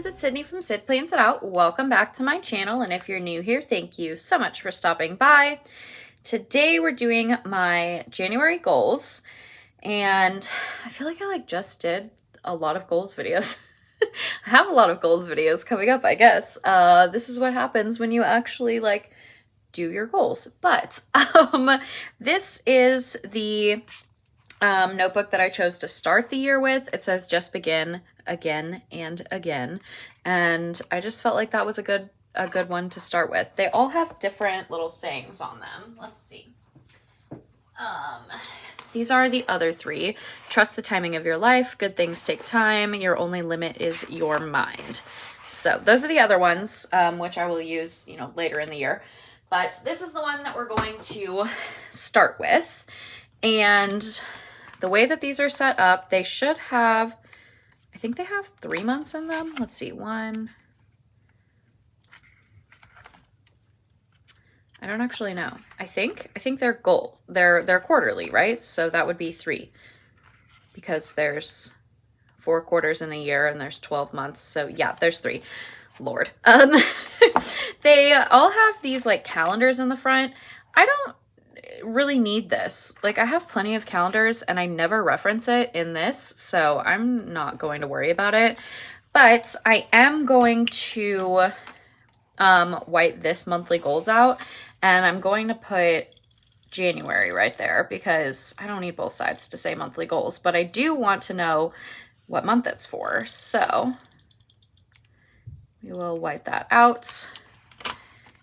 friends, it's Sydney from Sid Plans It Out. Welcome back to my channel, and if you're new here, thank you so much for stopping by. Today we're doing my January goals, and I feel like I just did a lot of goals videos. I have a lot of goals videos coming up, I guess. This is what happens when you actually do your goals. But this is the notebook that I chose to start the year with. It says just begin again and again, and I just felt like that was a good one to start with. They all have different little sayings on them. Let's see. These are the other three. Trust the timing of your life. Good things take time. Your only limit is your mind. So those are the other ones, which I will use, later in the year. But this is the one that we're going to start with. And the way that these are set up, they should have, I think they have 3 months in them. Let's see, I don't actually know. I think they're goals. They're quarterly, right? So that would be 3, because there's 4 quarters in a year and there's 12 months. So yeah, there's 3. Lord. They all have these calendars in the front. I don't really need this. I have plenty of calendars and I never reference it in this, so I'm not going to worry about it. But I am going to white this monthly goals out, and I'm going to put January right there because I don't need both sides to say monthly goals, but I do want to know what month it's for. So we will white that out.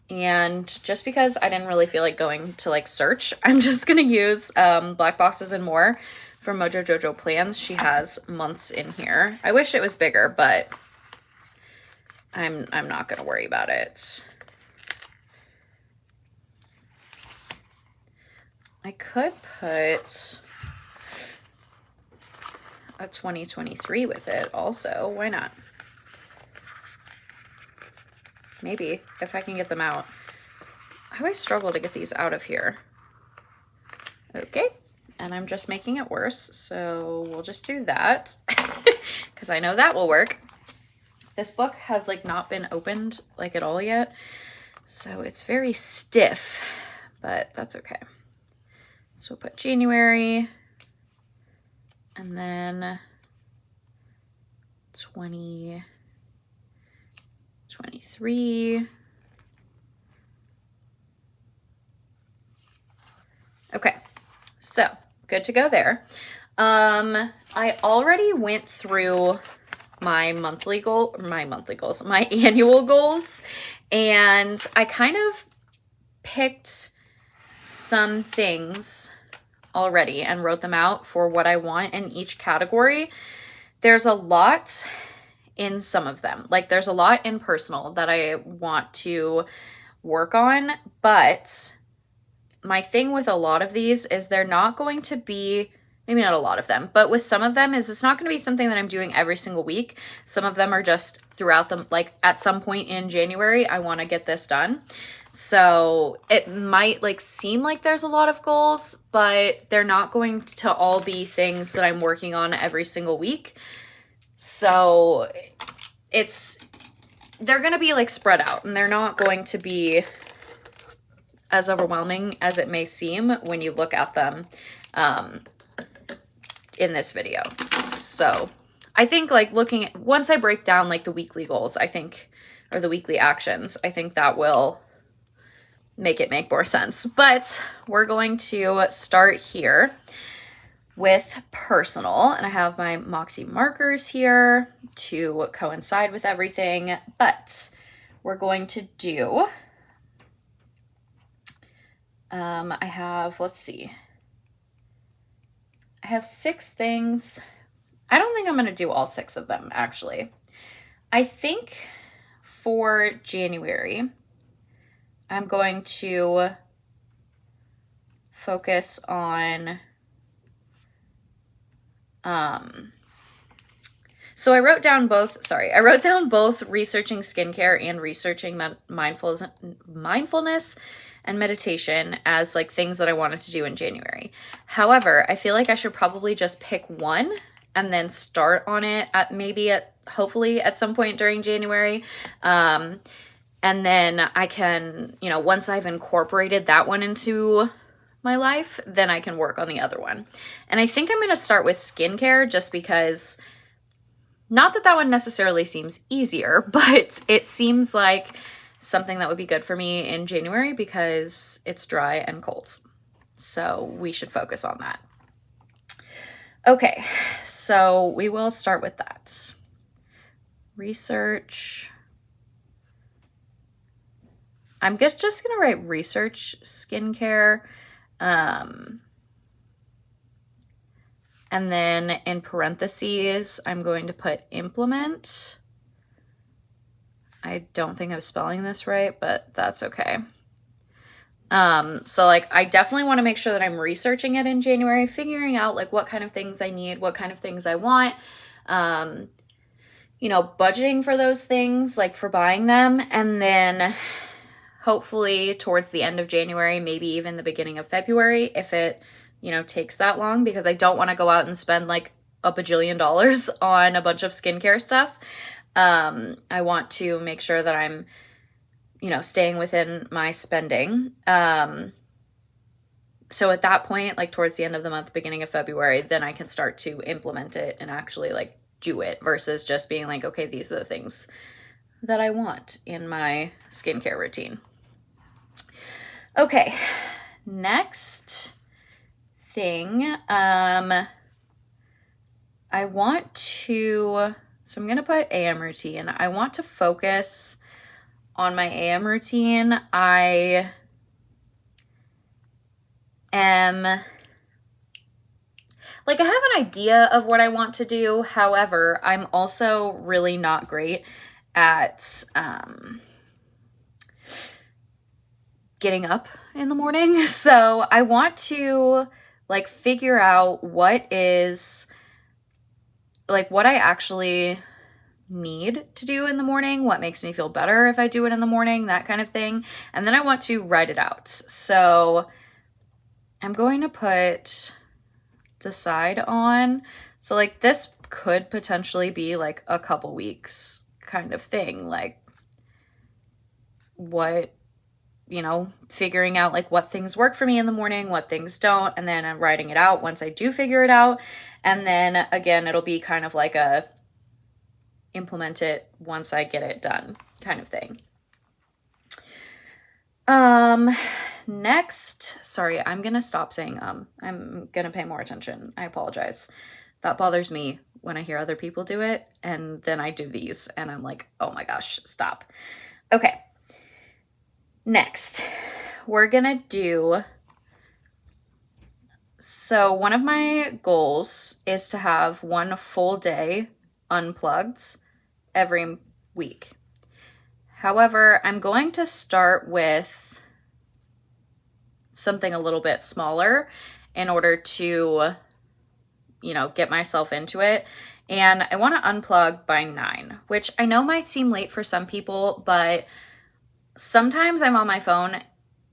And just because I didn't really feel like going to search, I'm just going to use Black Boxes and More from Mojo Jojo Plans. She has months in here. I wish it was bigger, but I'm not going to worry about it. I could put a 2023 with it also. Why not? Maybe, if I can get them out. I always struggle to get these out of here. Okay, and I'm just making it worse, so we'll just do that, because I know that will work. This book has not been opened at all yet, so it's very stiff, but that's okay. So we'll put January, and then 2023. Okay, so good to go there. I already went through my annual goals, and I kind of picked some things already and wrote them out for what I want in each category. There's a lot in some of them. There's a lot in personal that I want to work on, but my thing with a lot of these is they're not going to be, maybe not a lot of them, but with some of them is it's not going to be something that I'm doing every single week. Some of them are just throughout them, at some point in January, I want to get this done. So it might seem like there's a lot of goals, but they're not going to all be things that I'm working on every single week. So they're going to be spread out, and they're not going to be as overwhelming as it may seem when you look at them in this video. So I think once I break down the weekly goals, I think, or the weekly actions, I think that will make more sense. But we're going to start here with personal, and I have my Moxie markers here to coincide with everything, but we're going to do, I have, let's see, I have 6 things. I don't think I'm going to do all 6 of them, actually. I think for January, I'm going to focus on, so I wrote down both researching skincare and researching mindfulness and meditation as things that I wanted to do in January. However, I feel like I should probably just pick one and then start on it hopefully at some point during January. And then I can, once I've incorporated that one into my life, then I can work on the other one. And I think I'm going to start with skincare just because, not that one necessarily seems easier, but it seems like something that would be good for me in January because it's dry and cold. So we should focus on that. Okay, so we will start with that. Research. I'm just going to write research skincare. And then in parentheses, I'm going to put implement. I don't think I'm spelling this right, but that's okay. So like, I definitely want to make sure that I'm researching it in January, figuring out like what kind of things I need, what kind of things I want, budgeting for those things, like for buying them. And then hopefully towards the end of January, maybe even the beginning of February, if it, takes that long, because I don't want to go out and spend like a bajillion dollars on a bunch of skincare stuff. I want to make sure that I'm, staying within my spending. So at that point, like towards the end of the month, beginning of February, then I can start to implement it and actually like do it versus just being like, okay, these are the things that I want in my skincare routine. Okay, next thing, I want to, so I'm going to put AM routine. I want to focus on my AM routine. I am, like, I have an idea of what I want to do. However, I'm also really not great at getting up in the morning. So I want to like figure out what is like what I actually need to do in the morning, what makes me feel better if I do it in the morning, that kind of thing. And then I want to write it out. So I'm going to put decide on. So like this could potentially be like a couple weeks kind of thing. Like what, figuring out like what things work for me in the morning, what things don't. And then I'm writing it out once I do figure it out. And then again, it'll be kind of like a implement it once I get it done kind of thing. Next, sorry, I'm going to stop saying, I'm going to pay more attention. I apologize. That bothers me when I hear other people do it. And then I do these and I'm like, oh my gosh, stop. Okay. Next, we're going to do, so one of my goals is to have one full day unplugged every week. However, I'm going to start with something a little bit smaller in order to, get myself into it. And I want to unplug by 9, which I know might seem late for some people, but sometimes I'm on my phone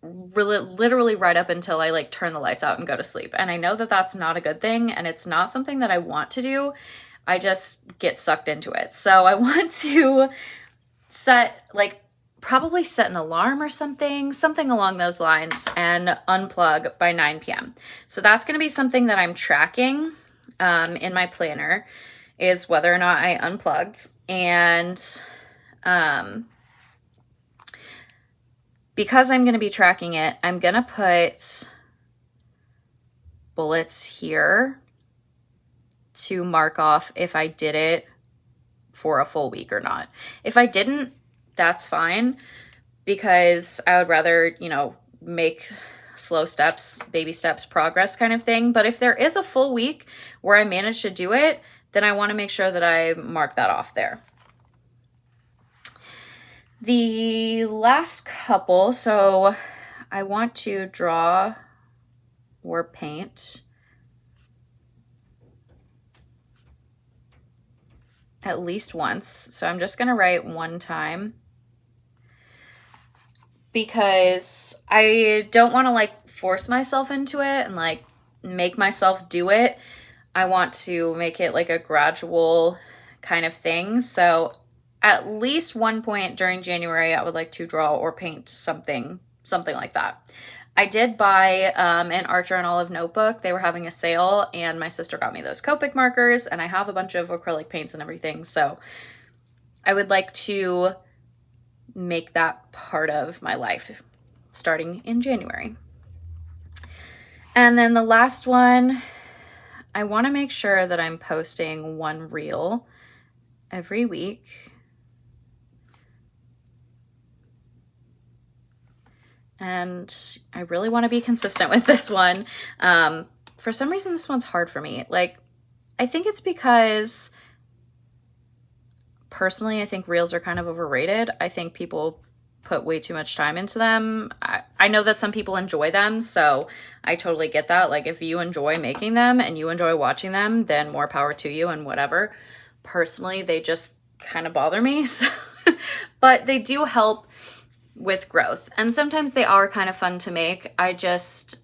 literally right up until I like turn the lights out and go to sleep. And I know that that's not a good thing and it's not something that I want to do. I just get sucked into it. So I want to probably set an alarm or something along those lines and unplug by 9 p.m. So that's going to be something that I'm tracking in my planner, is whether or not I unplugged. And because I'm going to be tracking it, I'm going to put bullets here to mark off if I did it for a full week or not. If I didn't, that's fine, because I would rather, make slow steps, baby steps, progress kind of thing. But if there is a full week where I managed to do it, then I want to make sure that I mark that off there. The last couple, so I want to draw or paint at least once. So I'm just going to write one time because I don't want to like force myself into it and like make myself do it. I want to make it like a gradual kind of thing. So at least one point during January, I would like to draw or paint something like that. I did buy an Archer and Olive notebook. They were having a sale, and my sister got me those Copic markers, and I have a bunch of acrylic paints and everything. So I would like to make that part of my life starting in January. And then the last one, I want to make sure that I'm posting one reel every week. And I really want to be consistent with this one. For some reason, this one's hard for me. Like, I think it's because personally, I think reels are kind of overrated. I think people put way too much time into them. I know that some people enjoy them, so I totally get that. Like, if you enjoy making them and you enjoy watching them, then more power to you and whatever. Personally, they just kind of bother me. So but they do help with growth. And sometimes they are kind of fun to make. I just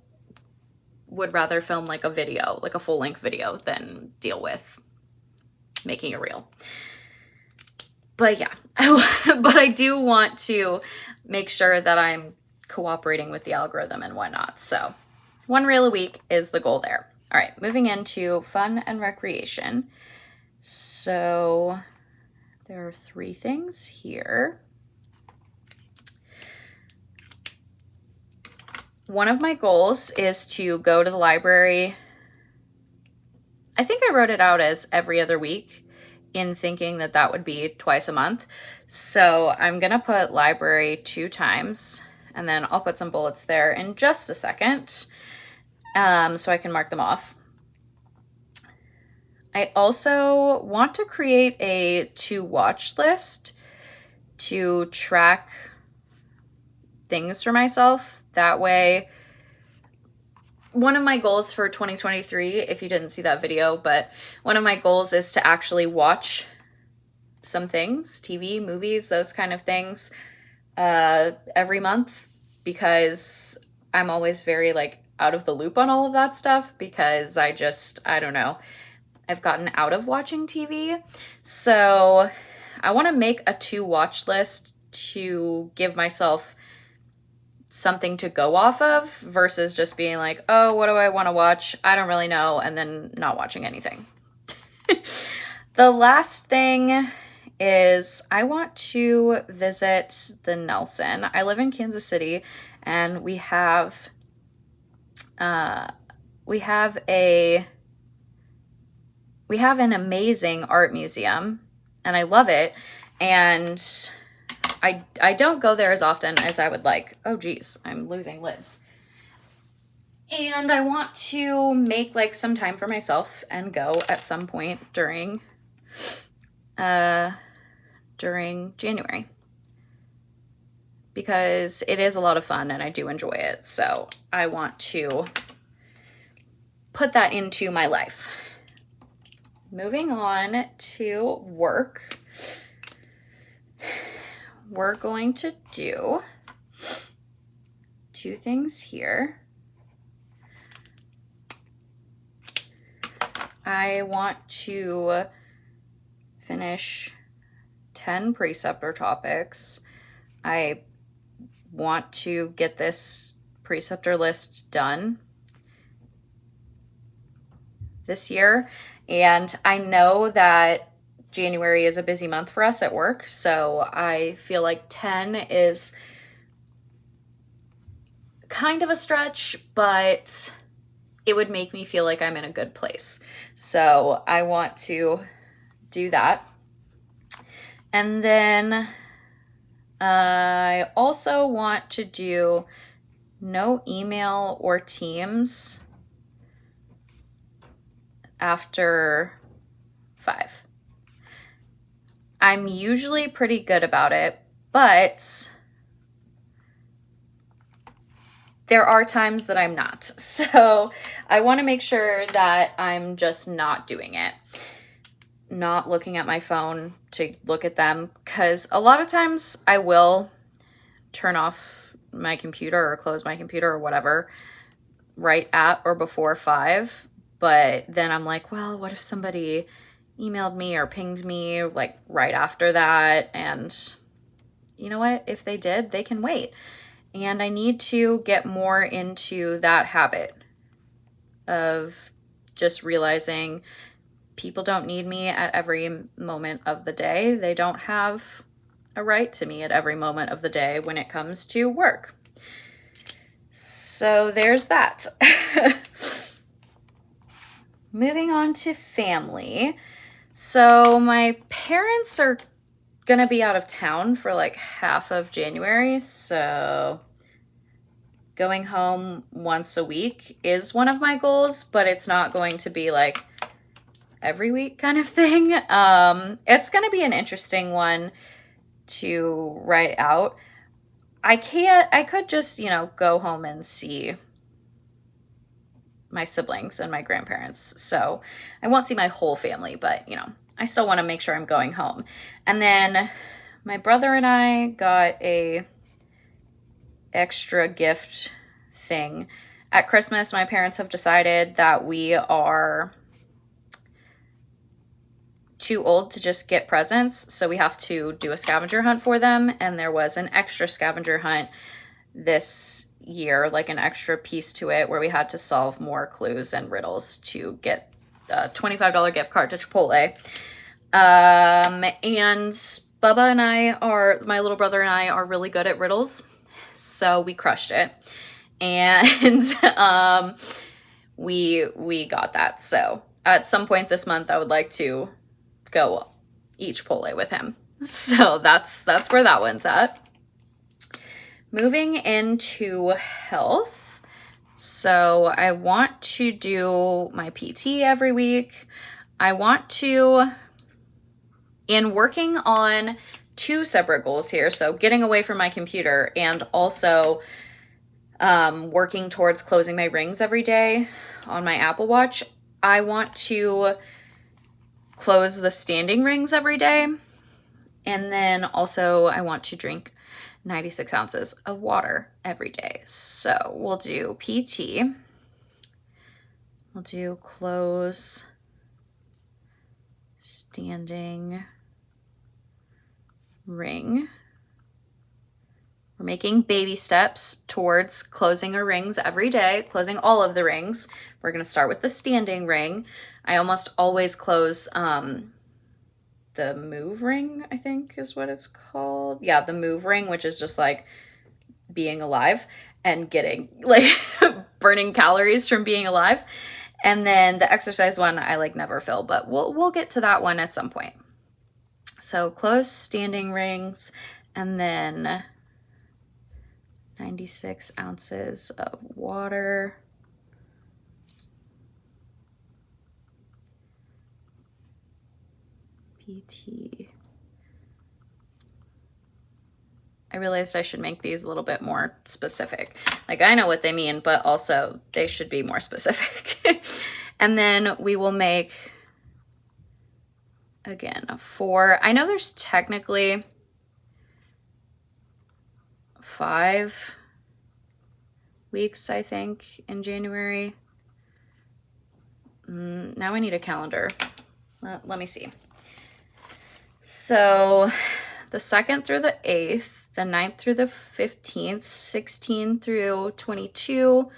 would rather film like a video, like a full-length video, than deal with making a reel. But yeah, but I do want to make sure that I'm cooperating with the algorithm and whatnot. So one reel a week is the goal there. All right, moving into fun and recreation. So there are 3 things here. One of my goals is to go to the library. I think I wrote it out as every other week in thinking that that would be twice a month. So I'm going to put library 2 times, and then I'll put some bullets there in just a second so I can mark them off. I also want to create a to-watch list to track things for myself. That way, one of my goals for 2023, if you didn't see that video, but one of my goals is to actually watch some things, TV, movies, those kind of things, every month, because I'm always very like out of the loop on all of that stuff, because I don't know, I've gotten out of watching TV. So I want to make a to-watch list to give myself something to go off of versus just being like, oh, what do I want to watch? I don't really know, and then not watching anything. The last thing is I want to visit the Nelson. I live in Kansas City, and we have an amazing art museum, and I love it. And I don't go there as often as I would like. Oh geez, I'm losing lids. And I want to make like some time for myself and go at some point during January, because it is a lot of fun and I do enjoy it. So I want to put that into my life. Moving on to work. We're going to do 2 things here. I want to finish 10 preceptor topics. I want to get this preceptor list done this year. And I know that January is a busy month for us at work, so I feel like 10 is kind of a stretch, but it would make me feel like I'm in a good place. So I want to do that. And then I also want to do no email or Teams after 5. I'm usually pretty good about it, but there are times that I'm not. So I want to make sure that I'm just not doing it, not looking at my phone to look at them, because a lot of times I will turn off my computer or close my computer or whatever right at or before 5. But then I'm like, well, what if somebody emailed me or pinged me like right after that? And you know what? If they did, they can wait. And I need to get more into that habit of just realizing people don't need me at every moment of the day. They don't have a right to me at every moment of the day when it comes to work. So there's that. Moving on to family. So my parents are gonna be out of town for like half of January, so going home once a week is one of my goals, but it's not going to be like every week kind of thing. It's gonna be an interesting one to write out. I could just, go home and see my siblings and my grandparents. So I won't see my whole family, but I still want to make sure I'm going home. And then my brother and I got a extra gift thing. At Christmas, my parents have decided that we are too old to just get presents, so we have to do a scavenger hunt for them. And there was an extra scavenger hunt this year, like an extra piece to it, where we had to solve more clues and riddles to get a $25 gift card to Chipotle. And Bubba and my little brother and I are really good at riddles, so we crushed it. And we got that. So at some point this month, I would like to go eat Chipotle with him. So that's where that one's at. Moving into health. So I want to do my PT every week. I want to, in working on 2 separate goals here, so getting away from my computer and also working towards closing my rings every day on my Apple Watch, I want to close the standing rings every day. And then also I want to drink 96 ounces of water every day. So we'll do PT. We'll do close standing ring. We're making baby steps towards closing our rings every day, closing all of the rings. We're going to start with the standing ring. I almost always close the move ring, I think is what it's called. Yeah, the move ring, which is just like being alive and getting like burning calories from being alive. And then the exercise one I like never fill, but we'll get to that one at some point. So close standing rings, and then 96 ounces of water. PT. I realized I should make these a little bit more specific. Like, I know what they mean, but also they should be more specific. And then we will make, again, 4. I know there's technically 5 weeks, I think, in January. Now I need a calendar. Let me see. So the 2nd through the 8th, the 9th through the 15th, 16 through 22,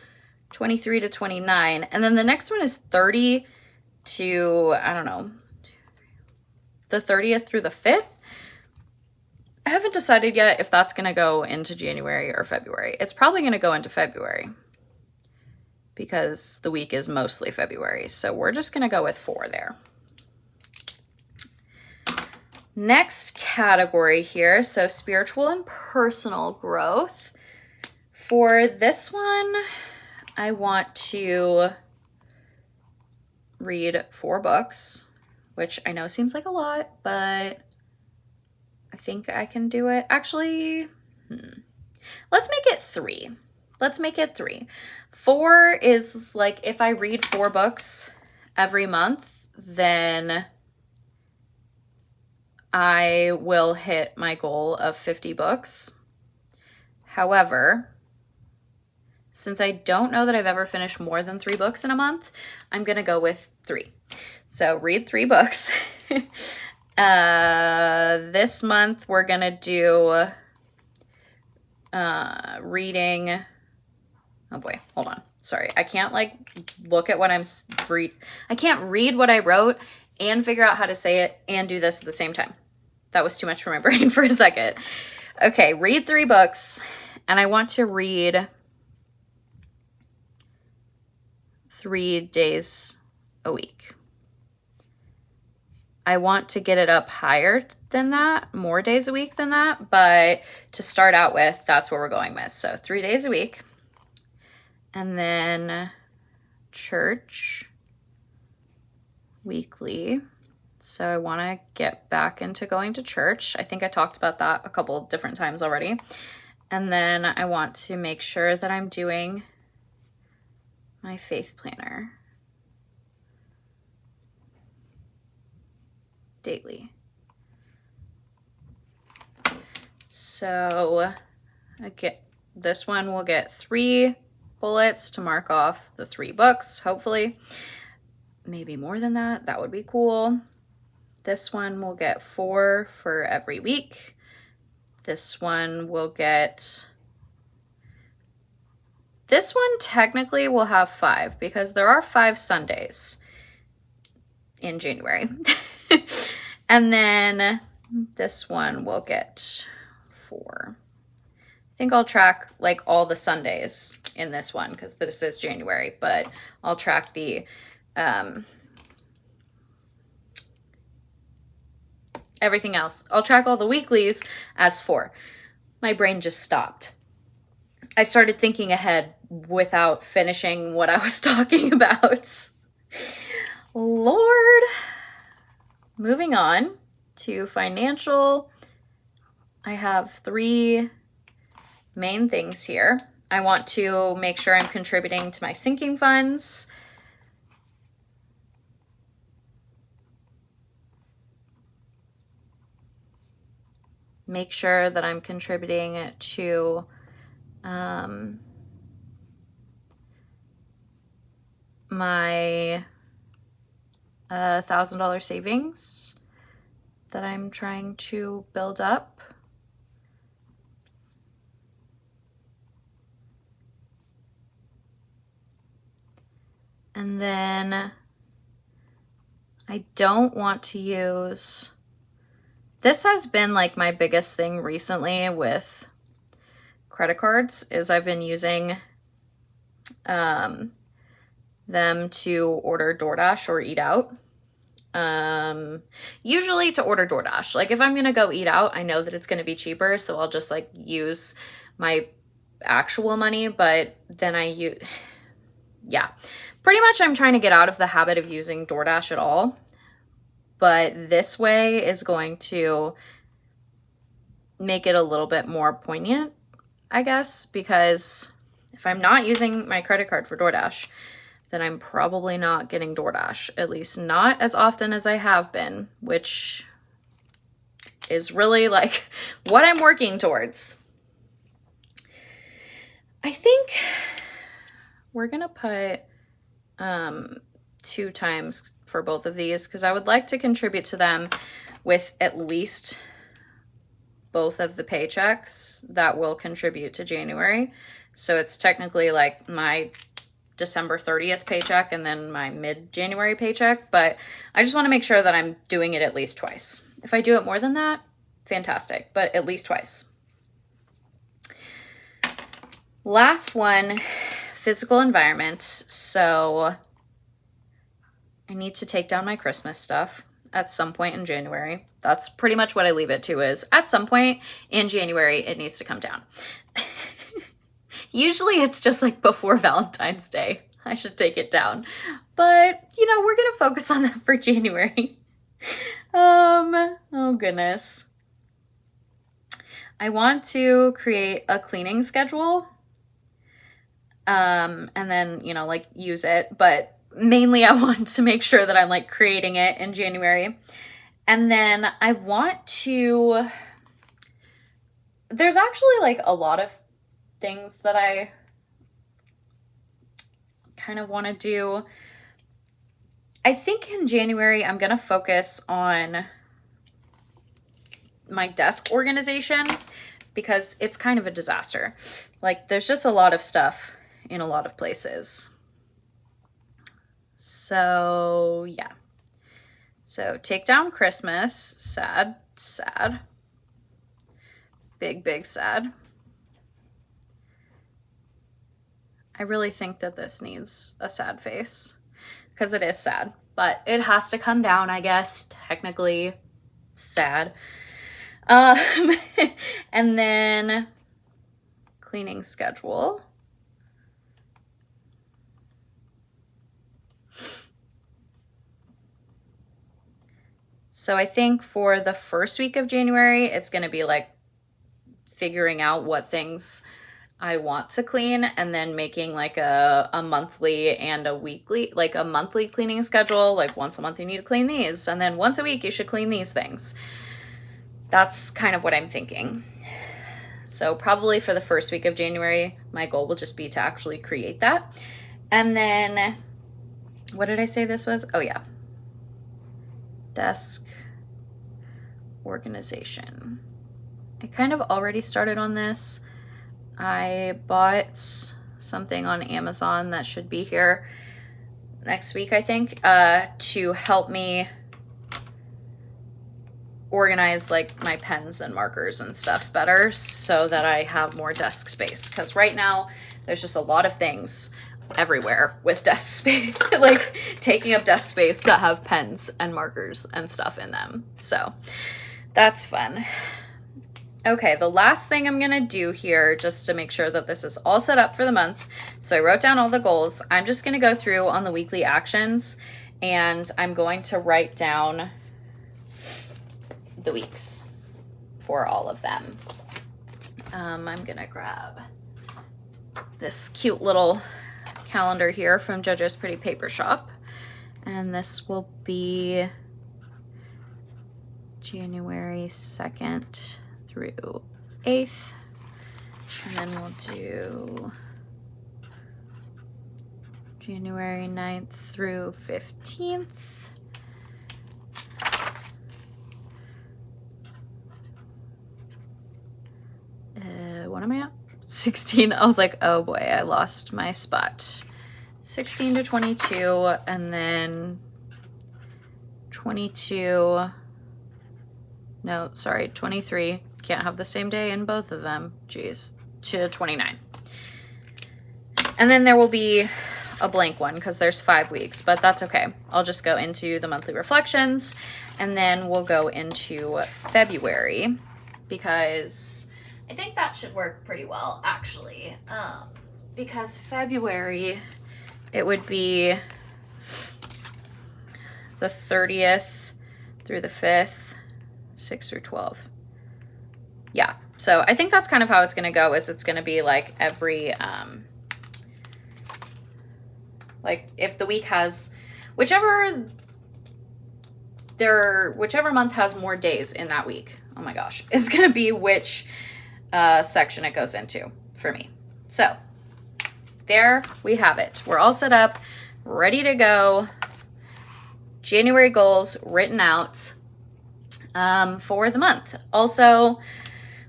23 to 29. And then the next one is 30 to, I don't know, the 30th through the 5th. I haven't decided yet if that's going to go into January or February. It's probably going to go into February because the week is mostly February. So we're just going to go with 4 there. Next category here, so spiritual and personal growth. For this one, I want to read 4 books, which I know seems like a lot, but I think I can do it. Actually, let's make it 3. Let's make it 3. 4 is like, if I read 4 books every month, then I will hit my goal of 50 books. However, Since I don't know that I've ever finished more than 3 books in a month, I'm going to go with 3. So read 3 books. This month we're going to do reading. Oh boy, hold on. Sorry. I can't like look at what I'm I can't read what I wrote and figure out how to say it and do this at the same time. That was too much for my brain for a second. Okay, read 3 books, and I want to read 3 days a week. I want to get it up higher than that, more days a week than that, but to start out with, that's what we're going with. So 3 days a week. And then church weekly. So I want to get back into going to church. I think I talked about that a couple different times already. And then I want to make sure that I'm doing my faith planner daily. So this one will get 3 bullets to mark off the 3 books, hopefully. Maybe more than that. That would be cool. This one will get 4 for every week. This one will get... This one technically will have 5 because there are 5 Sundays in January. And then this one will get 4. I think I'll track like all the Sundays in this one because this is January, but I'll track the everything else. I'll track all the weeklies as 4. My brain just stopped. I started thinking ahead without finishing what I was talking about. Lord. Moving on to financial. I have 3 main things here. I want to make sure I'm contributing to my sinking funds. Make sure that I'm contributing to my $1,000 savings that I'm trying to build up. And then I don't want to use... This has been like my biggest thing recently with credit cards is I've been using them to order DoorDash or eat out. Usually to order DoorDash. Like if I'm going to go eat out, I know that it's going to be cheaper. So I'll just like use my actual money, but then yeah, pretty much I'm trying to get out of the habit of using DoorDash at all. But this way is going to make it a little bit more poignant, I guess, because if I'm not using my credit card for DoorDash, then I'm probably not getting DoorDash, at least not as often as I have been, which is really like what I'm working towards. I think we're going to put 2 times for both of these because I would like to contribute to them with at least both of the paychecks that will contribute to January. So it's technically like my December 30th paycheck and then my mid-January paycheck, but I just want to make sure that I'm doing it at least twice. If I do it more than that, fantastic, but at least twice. Last one, physical environment. So I need to take down my Christmas stuff at some point in January. That's pretty much what I leave it to is at some point in January, it needs to come down. Usually it's just like before Valentine's Day. I should take it down. But, you know, we're going to focus on that for January. Oh goodness. I want to create a cleaning schedule. And then, you know, like use it, but mainly I want to make sure that I'm like creating it in January. And then I want to, there's actually like a lot of things that I kind of want to do. I think in January, I'm going to focus on my desk organization because it's kind of a disaster. Like, there's just a lot of stuff in a lot of places. So, yeah. So, take down Christmas. Sad, sad. Big, big sad. I really think that this needs a sad face because it is sad, but it has to come down, I guess, technically sad. And then cleaning schedule. So I think for the first week of January, it's going to be like figuring out what things I want to clean and then making like a monthly and a weekly, like a monthly cleaning schedule. Like once a month you need to clean these, and then once a week you should clean these things. That's kind of what I'm thinking. So probably for the first week of January, my goal will just be to actually create that. And then, what did I say this was? Oh yeah. Desk organization. I kind of already started on this. I bought something on Amazon that should be here next week, I think, to help me organize like my pens and markers and stuff better so that I have more desk space. Because right now there's just a lot of things everywhere with desk space, like taking up desk space that have pens and markers and stuff in them. So that's fun. Okay, the last thing I'm gonna do here, just to make sure that this is all set up for the month. So I wrote down all the goals. I'm just gonna go through on the weekly actions, and I'm going to write down the weeks for all of them. I'm gonna grab this cute little calendar here from JoJo's Pretty Paper Shop, and this will be January 2nd through 8th, and then we'll do January 9th through 15th. What am I at? 16. I was like, oh boy, I lost my spot. 16 to 22, and then 22. No, sorry, 23. Can't have the same day in both of them. Jeez, to 29. And then there will be a blank one because there's 5 weeks, but that's okay. I'll just go into the monthly reflections, and then we'll go into February because I think that should work pretty well, actually. Because February, it would be the 30th through the 5th, 6 through 12. Yeah, so I think that's kind of how it's going to go, is it's going to be like every, like if the week has, whichever month has more days in that week, oh my gosh, it's going to be which section it goes into for me. So there we have it. We're all set up, ready to go. January goals written out for the month. Also,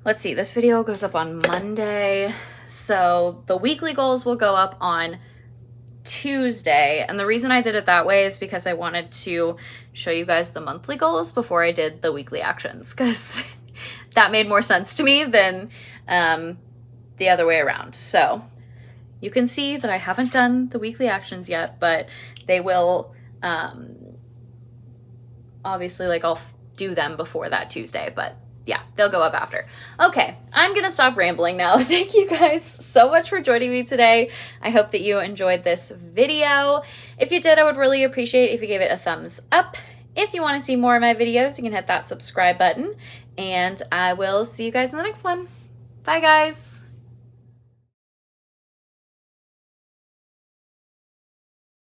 let's see, this video goes up on Monday, so the weekly goals will go up on Tuesday. And the reason I did it that way is because I wanted to show you guys the monthly goals before I did the weekly actions, because that made more sense to me than the other way around. So you can see that I haven't done the weekly actions yet, but they will, obviously, like I'll do them before that Tuesday, but yeah, they'll go up after. Okay, I'm gonna stop rambling now. Thank you guys so much for joining me today. I hope that you enjoyed this video. If you did, I would really appreciate if you gave it a thumbs up. If you want to see more of my videos, you can hit that subscribe button, and I will see you guys in the next one. Bye, guys.